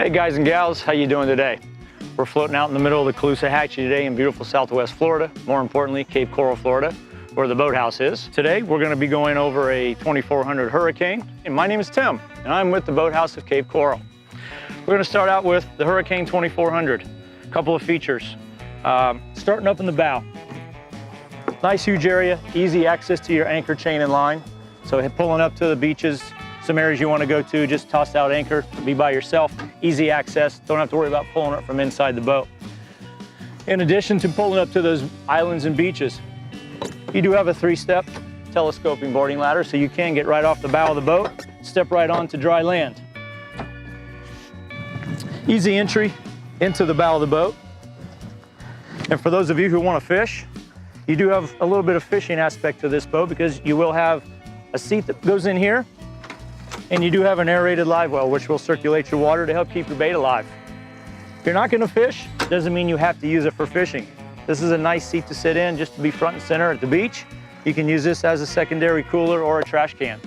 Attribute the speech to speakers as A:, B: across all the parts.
A: Hey guys and gals, how you doing today? We're floating out in the middle of the Caloosahatchee today in beautiful Southwest Florida, more importantly Cape Coral, Florida, where the boathouse is. Today we're going to be going over a 2400 Hurricane, and my name is Tim, and I'm with the boathouse of Cape Coral. We're going to start out with the Hurricane 2400. A couple of features. Starting up in the bow. Nice huge area, easy access to your anchor chain and line. So pulling up to the beaches, some areas you want to go to, just toss out anchor, be by yourself, easy access, don't have to worry about pulling it from inside the boat. In addition to pulling up to those islands and beaches, you do have a 3-step telescoping boarding ladder, so you can get right off the bow of the boat, step right onto dry land. Easy entry into the bow of the boat. And for those of you who want to fish, you do have a little bit of fishing aspect to this boat because you will have a seat that goes in here, and you do have an aerated live well, which will circulate your water to help keep your bait alive. If you're not going to fish, doesn't mean you have to use it for fishing. This is a nice seat to sit in, just to be front and center at the beach. You can use this as a secondary cooler or a trash can.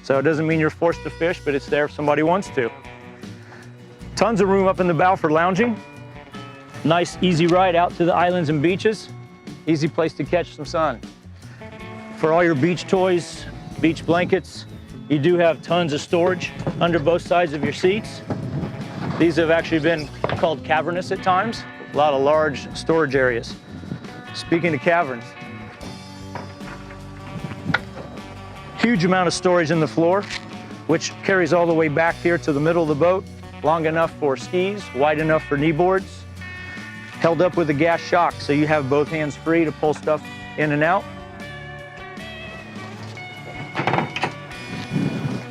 A: So it doesn't mean you're forced to fish, but it's there if somebody wants to. Tons of room up in the bow for lounging. Nice, easy ride out to the islands and beaches. Easy place to catch some sun. For all your beach toys, beach blankets, you do have tons of storage under both sides of your seats. These have actually been called cavernous at times. A lot of large storage areas. Speaking of caverns, huge amount of storage in the floor, which carries all the way back here to the middle of the boat, long enough for skis, wide enough for knee boards, held up with a gas shock, so you have both hands free to pull stuff in and out.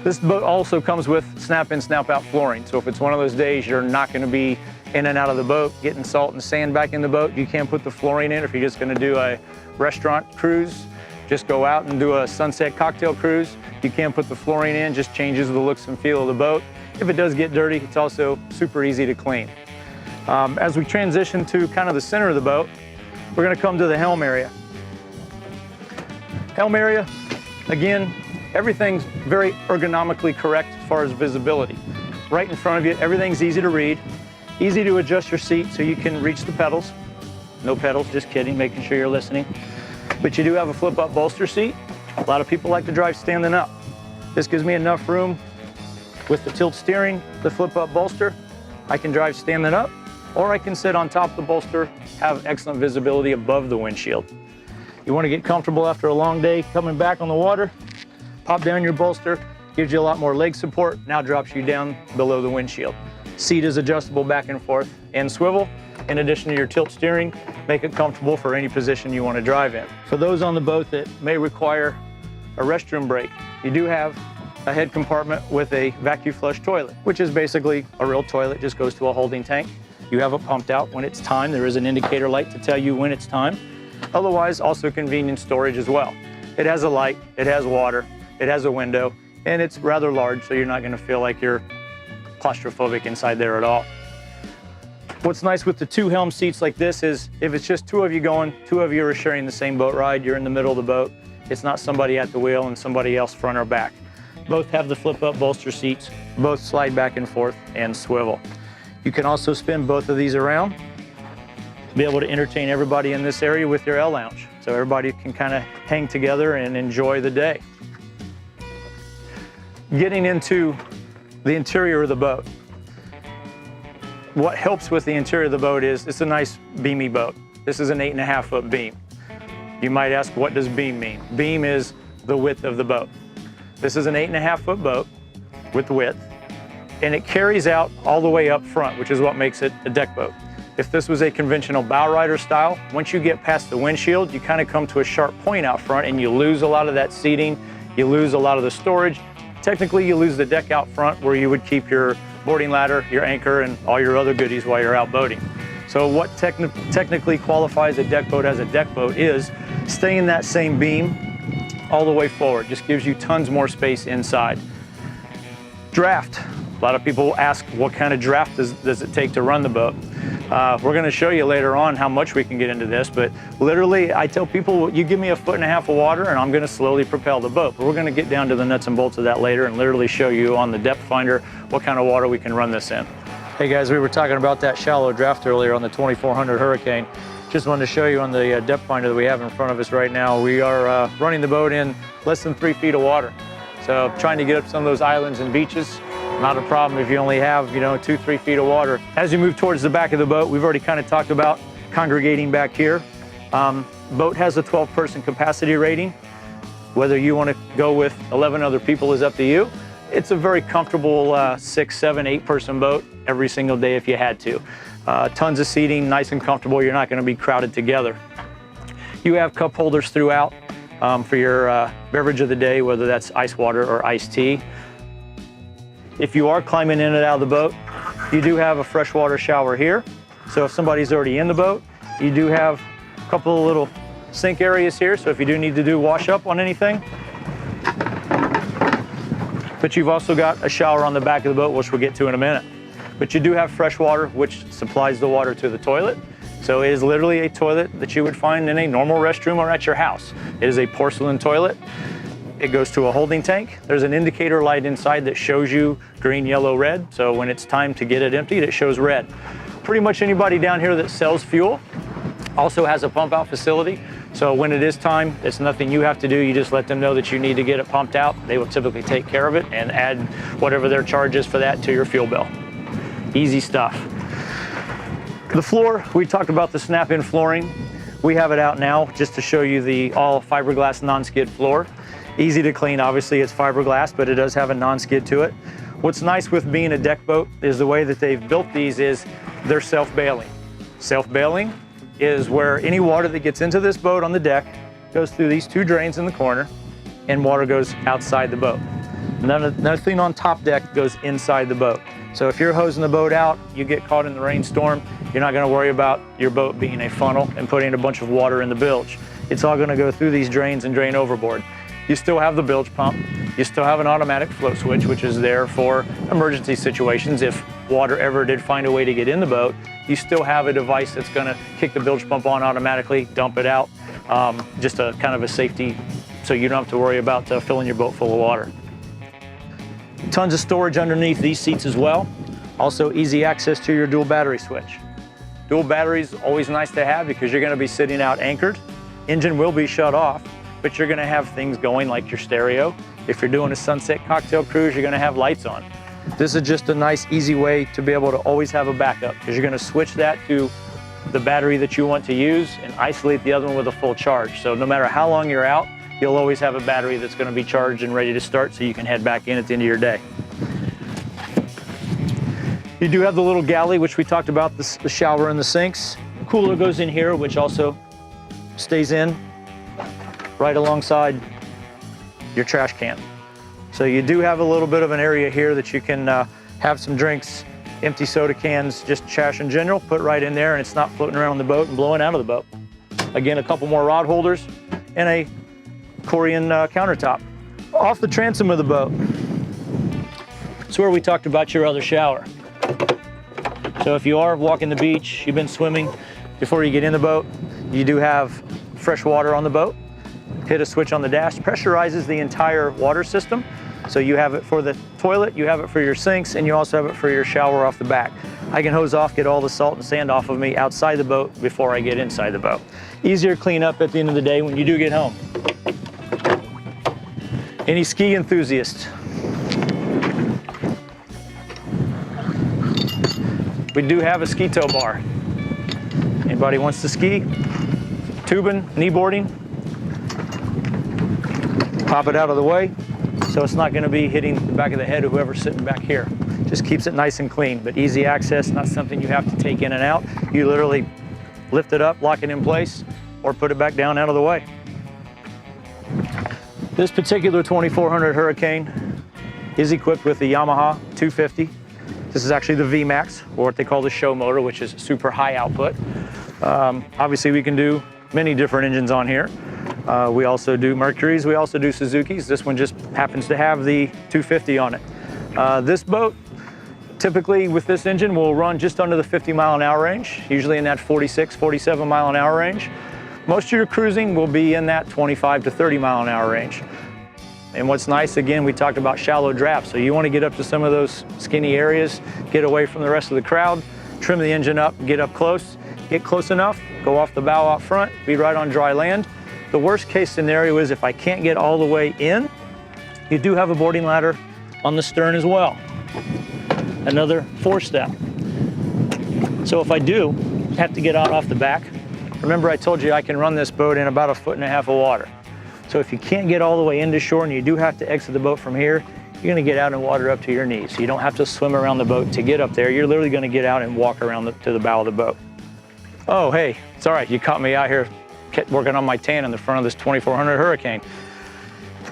A: This boat also comes with snap-in, snap-out flooring. So if it's one of those days you're not going to be in and out of the boat, getting salt and sand back in the boat, you can put the flooring in. If you're just going to do a restaurant cruise, just go out and do a sunset cocktail cruise, you can put the flooring in, just changes the looks and feel of the boat. If it does get dirty, it's also super easy to clean. As we transition to kind of the center of the boat, we're going to come to the helm area. Helm area, again, everything's very ergonomically correct as far as visibility. Right in front of you, everything's easy to read, easy to adjust your seat so you can reach the pedals. No pedals, just kidding, making sure you're listening. But you do have a flip-up bolster seat. A lot of people like to drive standing up. This gives me enough room with the tilt steering, the flip-up bolster. I can drive standing up, or I can sit on top of the bolster, have excellent visibility above the windshield. You want to get comfortable after a long day coming back on the water, pop down your bolster, gives you a lot more leg support, now drops you down below the windshield. Seat is adjustable back and forth and swivel. In addition to your tilt steering, make it comfortable for any position you want to drive in. For those on the boat that may require a restroom break, you do have a head compartment with a vacuum flush toilet, which is basically a real toilet, just goes to a holding tank. You have it pumped out when it's time. There is an indicator light to tell you when it's time. Otherwise, also convenient storage as well. It has a light, it has water, it has a window, and it's rather large, so you're not going to feel like you're claustrophobic inside there at all. What's nice with the 2 helm seats like this is if it's just 2 of you going, 2 of you are sharing the same boat ride, you're in the middle of the boat, it's not somebody at the wheel and somebody else front or back. Both have the flip-up bolster seats, both slide back and forth and swivel. You can also spin both of these around to be able to entertain everybody in this area with your L lounge, so everybody can kind of hang together and enjoy the day. Getting into the interior of the boat. What helps with the interior of the boat is it's a nice beamy boat. This is an 8.5-foot beam. You might ask, what does beam mean? Beam is the width of the boat. This is an 8.5-foot boat with width, and it carries out all the way up front, which is what makes it a deck boat. If this was a conventional bow rider style, once you get past the windshield, you kind of come to a sharp point out front and you lose a lot of that seating, you lose a lot of the storage. Technically, you lose the deck out front where you would keep your boarding ladder, your anchor, and all your other goodies while you're out boating. So what technically qualifies a deck boat as a deck boat is staying that same beam all the way forward. Just gives you tons more space inside. Draft. A lot of people ask what kind of draft does it take to run the boat. We're going to show you later on how much we can get into this, but literally I tell people, you give me 1.5 feet of water and I'm going to slowly propel the boat. But we're going to get down to the nuts and bolts of that later and literally show you on the depth finder what kind of water we can run this in. Hey guys, we were talking about that shallow draft earlier on the 2400 Hurricane. Just wanted to show you on the depth finder that we have in front of us right now. We are running the boat in less than 3 feet of water. So trying to get up some of those islands and beaches, not a problem if you only have, 2-3 feet of water. As you move towards the back of the boat, we've already kind of talked about congregating back here. Boat has a 12-person capacity rating. Whether you want to go with 11 other people is up to you. It's a very comfortable 6, 7, 8-person boat every single day if you had to. Tons of seating, nice and comfortable. You're not going to be crowded together. You have cup holders throughout for your beverage of the day, whether that's ice water or iced tea. If you are climbing in and out of the boat, you do have a freshwater shower here. So if somebody's already in the boat, you do have a couple of little sink areas here. So if you do need to do wash up on anything. But you've also got a shower on the back of the boat, which we'll get to in a minute. But you do have fresh water, which supplies the water to the toilet. So it is literally a toilet that you would find in a normal restroom or at your house. It is a porcelain toilet. It goes to a holding tank. There's an indicator light inside that shows you green, yellow, red. So when it's time to get it emptied, it shows red. Pretty much anybody down here that sells fuel also has a pump out facility. So when it is time, it's nothing you have to do. You just let them know that you need to get it pumped out. They will typically take care of it and add whatever their charge is for that to your fuel bill. Easy stuff. The floor, we talked about the snap-in flooring. We have it out now just to show you the all fiberglass non-skid floor. Easy to clean, obviously it's fiberglass, but it does have a non-skid to it. What's nice with being a deck boat is the way that they've built these is they're self-bailing. Self-bailing is where any water that gets into this boat on the deck goes through these 2 drains in the corner and water goes outside the boat. Nothing on top deck goes inside the boat. So if you're hosing the boat out, you get caught in the rainstorm, you're not going to worry about your boat being a funnel and putting a bunch of water in the bilge. It's all going to go through these drains and drain overboard. You still have the bilge pump. You still have an automatic float switch, which is there for emergency situations. If water ever did find a way to get in the boat, you still have a device that's going to kick the bilge pump on automatically, dump it out, just a kind of a safety so you don't have to worry about filling your boat full of water. Tons of storage underneath these seats as well. Also easy access to your dual battery switch. Dual batteries, always nice to have because you're going to be sitting out anchored. Engine will be shut off, but you're going to have things going like your stereo. If you're doing a sunset cocktail cruise, you're going to have lights on. This is just a nice, easy way to be able to always have a backup because you're going to switch that to the battery that you want to use and isolate the other one with a full charge. So no matter how long you're out, you'll always have a battery that's going to be charged and ready to start so you can head back in at the end of your day. You do have the little galley, which we talked about, the shower and the sinks. Cooler goes in here, which also stays in right alongside your trash can. So you do have a little bit of an area here that you can have some drinks, empty soda cans, just trash in general, put right in there and it's not floating around the boat and blowing out of the boat. Again, a couple more rod holders and a Corian countertop. Off the transom of the boat, it's where we talked about your other shower. So if you are walking the beach, you've been swimming, before you get in the boat, you do have fresh water on the boat. Hit a switch on the dash, pressurizes the entire water system. So you have it for the toilet, you have it for your sinks, and you also have it for your shower off the back. I can hose off, get all the salt and sand off of me outside the boat before I get inside the boat. Easier clean up at the end of the day when you do get home. Any ski enthusiast? We do have a ski tow bar. Anybody wants to ski? Tubing, knee boarding? Pop it out of the way so it's not going to be hitting the back of the head of whoever's sitting back here. Just keeps it nice and clean, but easy access, not something you have to take in and out. You literally lift it up, lock it in place, or put it back down out of the way. This particular 2400 Hurricane is equipped with the Yamaha 250. This is actually the VMAX, or what they call the show motor, which is super high output. Obviously, we can do many different engines on here. We also do Mercuries, we also do Suzukis. This one just happens to have the 250 on it. This boat, typically with this engine, will run just under the 50-mile-an-hour range, usually in that 46, 47-mile-an-hour range. Most of your cruising will be in that 25 to 30-mile-an-hour range. And what's nice, again, we talked about shallow draft. So you want to get up to some of those skinny areas, get away from the rest of the crowd, trim the engine up, get up close, get close enough, go off the bow out front, be right on dry land. The worst case scenario is if I can't get all the way in, you do have a boarding ladder on the stern as well. Another 4-step. So if I do have to get out off the back, remember I told you I can run this boat in about 1.5 feet of water. So if you can't get all the way into shore and you do have to exit the boat from here, you're gonna get out in water up to your knees. So you don't have to swim around the boat to get up there. You're literally gonna get out and walk around to the bow of the boat. Oh, hey, it's all right, you caught me out here working on my tan in the front of this 2400 Hurricane.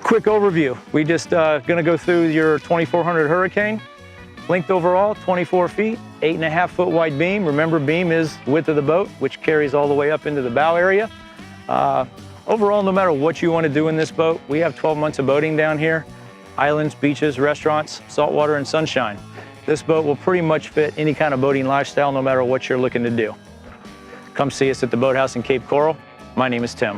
A: Quick overview. We just gonna go through your 2400 Hurricane. Length overall, 24 feet, 8.5 foot wide beam. Remember, beam is width of the boat, which carries all the way up into the bow area. Overall, no matter what you want to do in this boat, we have 12 months of boating down here. Islands, beaches, restaurants, saltwater, and sunshine. This boat will pretty much fit any kind of boating lifestyle, no matter what you're looking to do. Come see us at the boathouse in Cape Coral. My name is Tim.